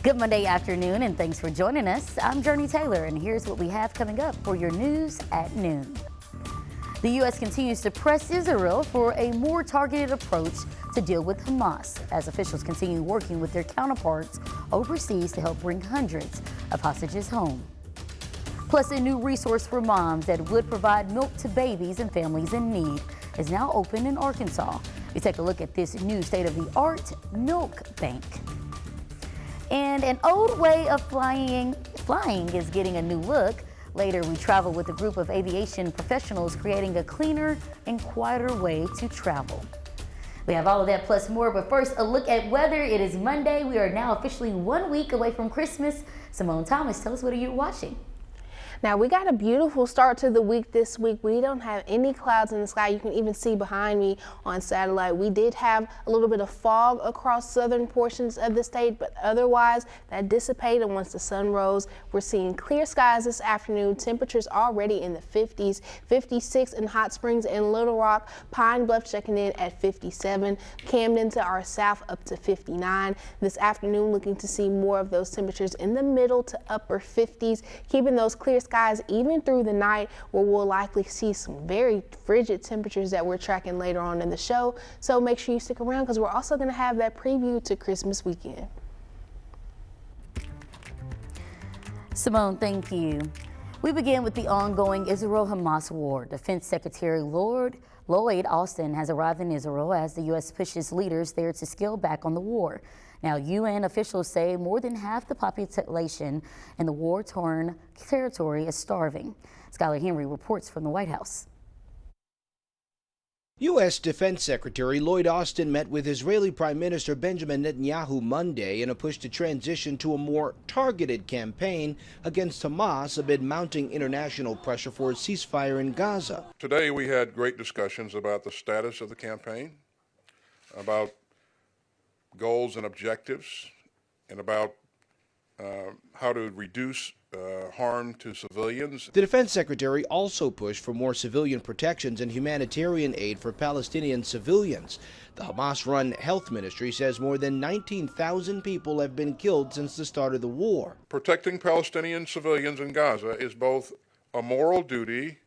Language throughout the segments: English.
Good Monday afternoon, and thanks for joining us. I'm Jurnee Taylor, and here's what we have coming up for your news at noon. The U.S. continues to press Israel for a more targeted approach to deal with Hamas, as officials continue working with their counterparts overseas to help bring hundreds of hostages home. Plus, a new resource for moms that would provide milk to babies and families in need is now open in Arkansas. We take a look at this new state-of-the-art milk bank. And an old way of flying is getting a new look. Later, we travel with a group of aviation professionals creating a cleaner and quieter way to travel. We have all of that plus more, but first, a look at weather. It is Monday. We are now officially 1 week away from Christmas. Simone Thomas, tell us what are you watching? Now, we got a beautiful start to the week this week. We don't have any clouds in the sky. You can even see behind me on satellite. We did have a little bit of fog across southern portions of the state, but otherwise that dissipated once the sun rose. We're seeing clear skies this afternoon. Temperatures already in the 50s, 56 in Hot Springs and Little Rock. Pine Bluff checking in at 57. Camden to our south up to 59. This afternoon looking to see more of those temperatures in the middle to upper 50s, keeping those clear skies even through the night, where we'll likely see some very frigid temperatures that we're tracking later on in the show. So make sure you stick around, because we're also going to have that preview to Christmas weekend. Simone, thank you. We begin with the ongoing Israel-Hamas war. Defense Secretary Lloyd Austin has arrived in Israel as the U.S. pushes leaders there to scale back on the war. Now, UN officials say more than half the population in the war-torn territory is starving. Skylar Henry reports from the White House. U.S. Defense Secretary Lloyd Austin met with Israeli Prime Minister Benjamin Netanyahu Monday in a push to transition to a more targeted campaign against Hamas amid mounting international pressure for a ceasefire in Gaza. Today we had great discussions about the status of the campaign, about goals and objectives, and about how to reduce harm to civilians. The Defense Secretary also pushed for more civilian protections and humanitarian aid for Palestinian civilians. The Hamas-run health ministry says more than 19,000 people have been killed since the start of the war. Protecting Palestinian civilians in Gaza is both a moral duty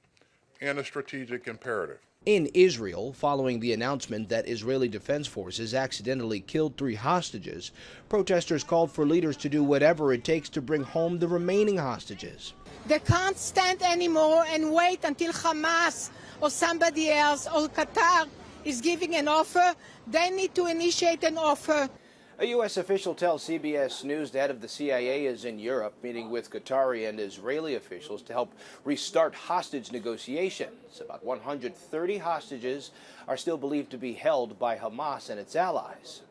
and a strategic imperative. In Israel, following the announcement that Israeli Defense Forces accidentally killed 3 hostages, protesters called for leaders to do whatever it takes to bring home the remaining hostages. They can't stand anymore and wait until Hamas or somebody else or Qatar is giving an offer. They need to initiate an offer. A U.S. official tells CBS News the head of the CIA is in Europe, meeting with Qatari and Israeli officials to help restart hostage negotiations. About 130 hostages are still believed to be held by Hamas and its allies.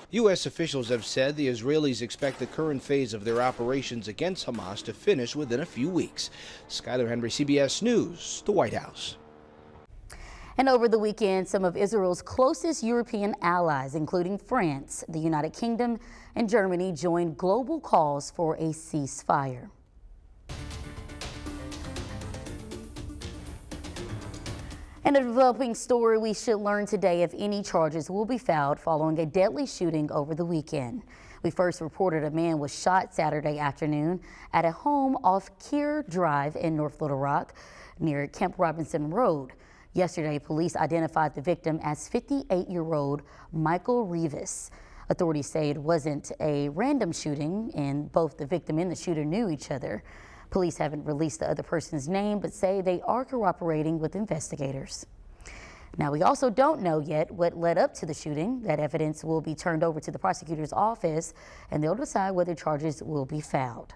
U.S. officials have said the Israelis expect the current phase of their operations against Hamas to finish within a few weeks. Skylar Henry, CBS News, the White House. And over the weekend, some of Israel's closest European allies, including France, the United Kingdom, and Germany, joined global calls for a ceasefire. In a developing story, we should learn today if any charges will be filed following a deadly shooting over the weekend. We first reported a man was shot Saturday afternoon at a home off Keir Drive in North Little Rock near Camp Robinson Road. Yesterday, police identified the victim as 58-year-old Michael Rivas. Authorities say it wasn't a random shooting, and both the victim and the shooter knew each other. Police haven't released the other person's name, but say they are cooperating with investigators. Now, we also don't know yet what led up to the shooting. That evidence will be turned over to the prosecutor's office, and they'll decide whether charges will be filed.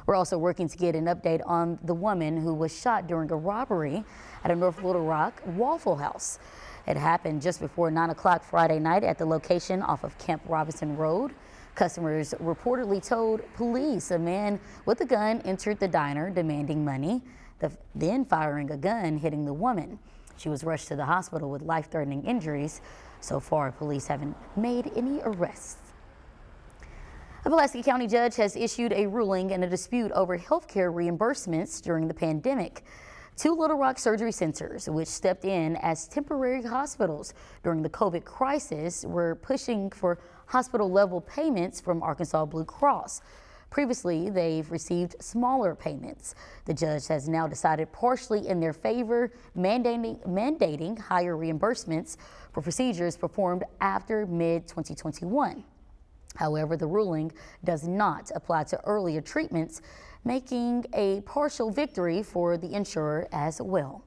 We're also working to get an update on the woman who was shot during a robbery at a North Little Rock Waffle House. It happened just before 9 o'clock Friday night at the location off of Camp Robinson Road. Customers reportedly told police a man with a gun entered the diner demanding money, then firing a gun, hitting the woman. She was rushed to the hospital with life-threatening injuries. So far, police haven't made any arrests. A Pulaski County judge has issued a ruling in a dispute over health care reimbursements during the pandemic. 2 Little Rock surgery centers, which stepped in as temporary hospitals during the COVID crisis, were pushing for hospital-level payments from Arkansas Blue Cross. Previously, they've received smaller payments. The judge has now decided partially in their favor, mandating higher reimbursements for procedures performed after mid-2021. However, the ruling does not apply to earlier treatments, making a partial victory for the insurer as well.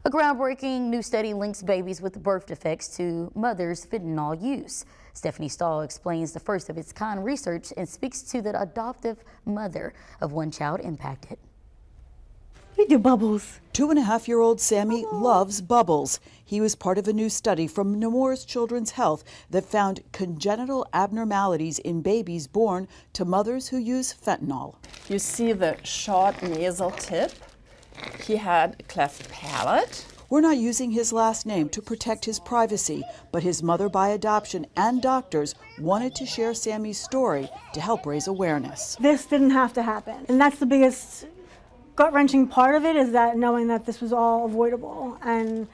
A groundbreaking new study links babies with birth defects to mothers' fentanyl use. Stephanie Stahl explains the first of its kind research and speaks to the adoptive mother of one child impacted. We do bubbles. 2.5-year-old Sammy loves bubbles. He was part of a new study from Nemours Children's Health that found congenital abnormalities in babies born to mothers who use fentanyl. You see the short nasal tip. He had a cleft palate. We're not using his last name to protect his privacy, but his mother by adoption and doctors wanted to share Sammy's story to help raise awareness. This didn't have to happen. And that's the biggest gut-wrenching part of it, is that knowing that this was all avoidable, and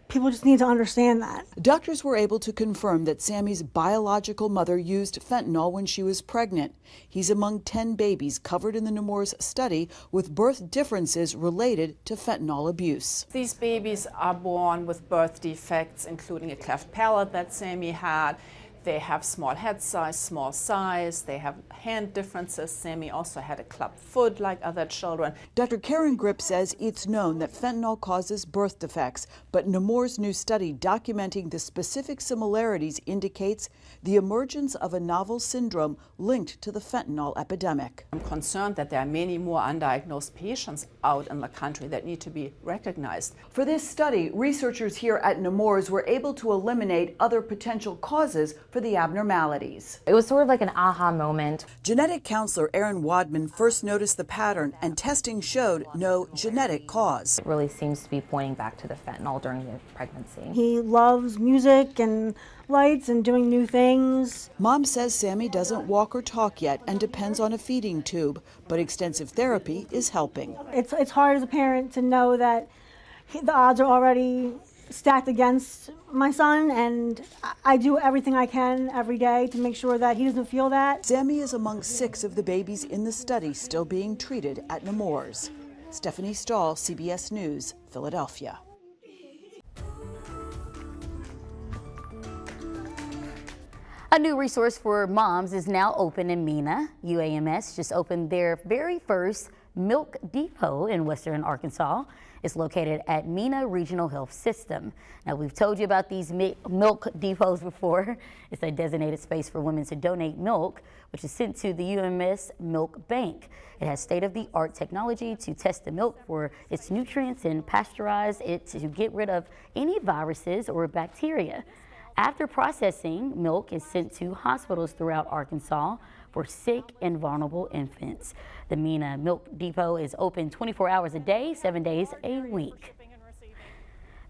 people just need to understand that. Doctors were able to confirm that Sammy's biological mother used fentanyl when she was pregnant. He's among 10 babies covered in the Nemours study with birth differences related to fentanyl abuse. These babies are born with birth defects, including a cleft palate that Sammy had. They have small head size, small size. They have hand differences. Sammy also had a club foot like other children. Dr. Karen Grip says it's known that fentanyl causes birth defects, but Nemours' new study documenting the specific similarities indicates the emergence of a novel syndrome linked to the fentanyl epidemic. I'm concerned that there are many more undiagnosed patients out in the country that need to be recognized. For this study, researchers here at Nemours were able to eliminate other potential causes for the abnormalities. It was sort of like an aha moment. Genetic counselor Erin Wadman first noticed the pattern, and testing showed no genetic cause. It really seems to be pointing back to the fentanyl during the pregnancy. He loves music and lights and doing new things. Mom says Sammy doesn't walk or talk yet and depends on a feeding tube, but extensive therapy is helping. It's hard as a parent to know that the odds are already stacked against my son, and I do everything I can every day to make sure that he doesn't feel that. Sammy is among 6 of the babies in the study still being treated at Nemours. Stephanie Stahl, CBS News, Philadelphia. A new resource for moms is now open in Mena. UAMS just opened their very first milk depot in western Arkansas. It's located at Mena Regional Health System. Now, we've told you about these milk depots before. It's a designated space for women to donate milk, which is sent to the UMS Milk Bank. It has state-of-the-art technology to test the milk for its nutrients and pasteurize it to get rid of any viruses or bacteria. After processing, milk is sent to hospitals throughout Arkansas for sick and vulnerable infants. The Mena Milk Depot is open 24 hours a day, 7 days a week.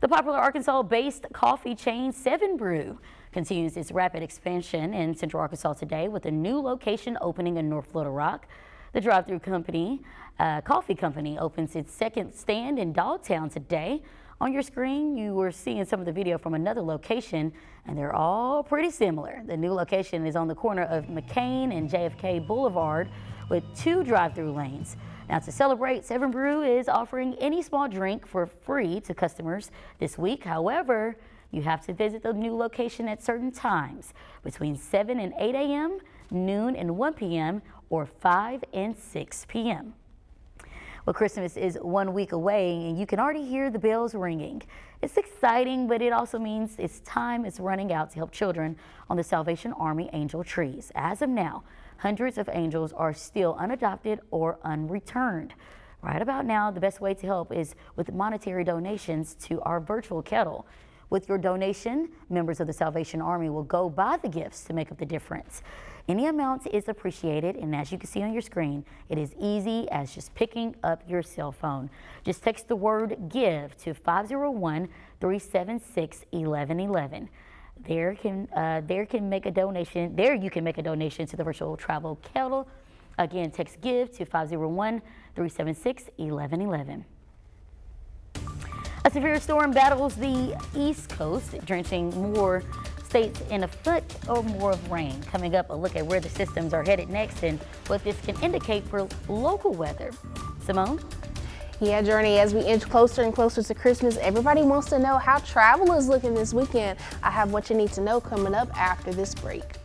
The popular Arkansas-based coffee chain 7 Brew continues its rapid expansion in Central Arkansas today with a new location opening in North Little Rock. The drive-through coffee company opens its second stand in Dogtown today. On your screen, you were seeing some of the video from another location, and they're all pretty similar. The new location is on the corner of McCain and JFK Boulevard with 2 drive-through lanes. Now, to celebrate, 7 Brew is offering any small drink for free to customers this week. However, you have to visit the new location at certain times between 7 and 8 a.m., noon and 1 p.m., or 5 and 6 p.m. Well, Christmas is 1 week away, and you can already hear the bells ringing. It's exciting, but it also means its time is running out to help children on the Salvation Army Angel Trees. As of now, hundreds of angels are still unadopted or unreturned. Right about now, the best way to help is with monetary donations to our virtual kettle. With your donation, members of the Salvation Army will go buy the gifts to make up the difference. Any amount is appreciated, and as you can see on your screen, it is easy as just picking up your cell phone. Just text the word GIVE to 501-376-1111. There you can make a donation to the virtual travel kettle. Again, text GIVE to 501-376-1111. A severe storm battles the East Coast, drenching more states in a foot or more of rain. Coming up, a look at where the systems are headed next and what this can indicate for local weather. Simone? Yeah, Jurnee, as we inch closer and closer to Christmas, everybody wants to know how travel is looking this weekend. I have what you need to know coming up after this break.